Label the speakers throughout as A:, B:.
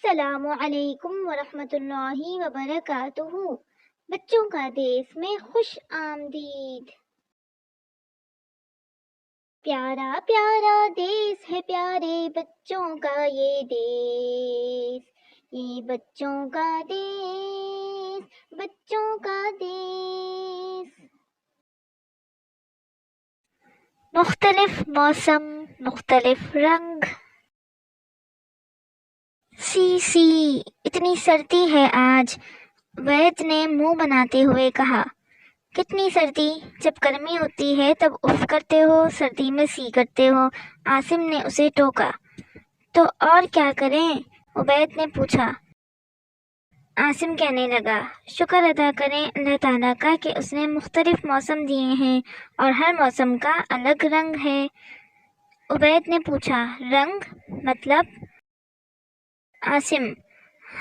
A: السلام علیکم ورحمۃ اللہ وبرکاتہ۔ بچوں کا دیس میں خوش آمدید۔ پیارا پیارا دیس ہے پیارے بچوں کا یہ دیس، یہ بچوں کا دیس، بچوں کا دیس۔ مختلف موسم، مختلف رنگ۔ سی اتنی سردی ہے آج، وید نے منہ بناتے ہوئے کہا۔ کتنی سردی، جب گرمی ہوتی ہے تب اف کرتے ہو، سردی میں سی کرتے ہو، عاصم نے اسے ٹوکا۔ تو اور کیا کریں؟ عبید نے پوچھا۔ عاصم کہنے لگا، شکر ادا کریں اللہ تعالیٰ کا کہ اس نے مختلف موسم دیے ہیں اور ہر موسم کا الگ رنگ ہے۔ عبید نے پوچھا، رنگ مطلب؟ عاصم،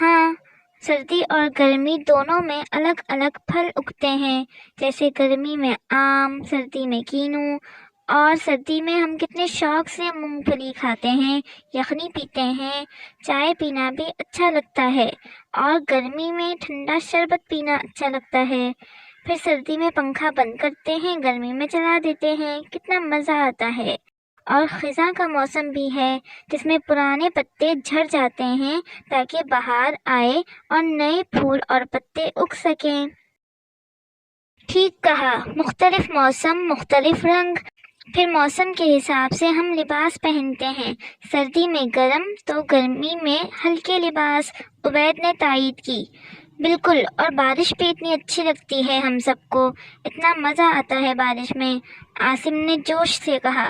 A: ہاں، سردی اور گرمی دونوں میں الگ الگ پھل اگتے ہیں، جیسے گرمی میں آم، سردی میں کینو، اور سردی میں ہم کتنے شوق سے مونگ پھلی کھاتے ہیں، یخنی پیتے ہیں، چائے پینا بھی اچھا لگتا ہے، اور گرمی میں ٹھنڈا شربت پینا اچھا لگتا ہے۔ پھر سردی میں پنکھا بند کرتے ہیں، گرمی میں چلا دیتے ہیں، کتنا مزہ آتا ہے۔ اور خزاں کا موسم بھی ہے، جس میں پرانے پتے جھڑ جاتے ہیں تاکہ بہار آئے اور نئے پھول اور پتے اگ سکیں۔ ٹھیک کہا، مختلف موسم، مختلف رنگ۔ پھر موسم کے حساب سے ہم لباس پہنتے ہیں، سردی میں گرم تو گرمی میں ہلکے لباس، عبید نے تائید کی۔ بالکل، اور بارش بھی اتنی اچھی لگتی ہے ہم سب کو، اتنا مزہ آتا ہے بارش میں، عاصم نے جوش سے کہا۔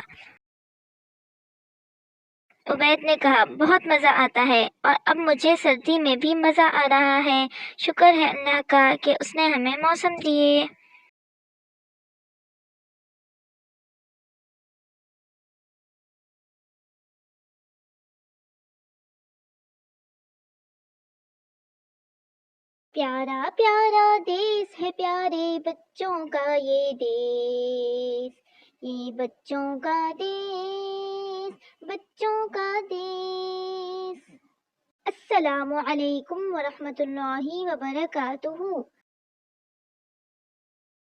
A: عبید نے کہا، بہت مزہ آتا ہے، اور اب مجھے سردی میں بھی مزہ آ رہا ہے، شکر ہے اللہ کا کہ اس نے ہمیں موسم دیے۔ پیارا پیارا دیس ہے پیارے بچوں کا یہ دیس، یہ بچوں کا دیس، بچوں کا دیس۔ السلام علیکم ورحمۃ اللہ وبرکاتہ۔